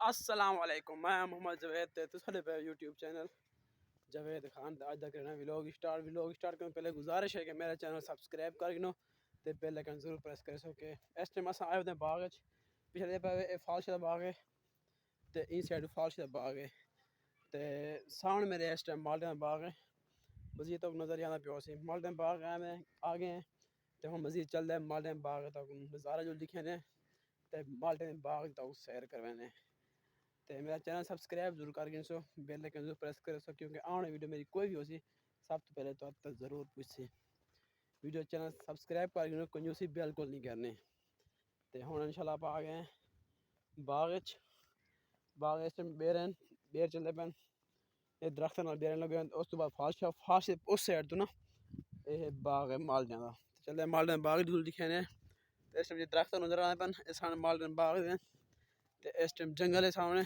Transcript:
अस्सलाम वालेकुम, मैं मोहम्मद जवेद ते तुसाडे पे यूट्यूब चैनल जवेद खान अज तक करना व्लॉग स्टार्ट करने पहले गुजारिश है कि मेरा चैनल सब्सक्राइब कर गिनो ते बेल आइकन जरूर प्रेस कर सो के इस टाइम अस आए होते बाग पिछले पे फालश दा बाग है ते इस साइड फालश दा बाग है ते सामने मेरे इस टाइम माल्टे दा बाग है मजीद तक नज़र आना पियो सी माल्टे दा बाग है मैं आगे हैं ते हम मजीद चलते हैं माल्टे दा बाग तक नज़ारा जो दिखे ने ते माल्टे दा बाग तक सैर करवाने तो मेरा चैनल सब्सक्राइब जरूर कर सो बेल आइकन जरूर प्रेस कर सो क्योंकि आने वीडियो मेरी कोई भी हो सी सब तो पहले तो अब तक ज़रूर पूछी वीडियो चैनल सब्सक्राइब कर कंजूसी बिल्कुल नहीं करनी तो हम इंशाल्लाह आप आ गए बाग इस टाइम बेर हैं बेर चलते पे ये दरख्त नाल बेर लगे उस तो बाद फाश उस साइड तो ना ये बाग है मालटियां का चलते मालटियां बाग दूर दिखे ने इस टाइम दरख्त नजर आने पे इस मालटियां बाग इस टाइम जंगल है सामने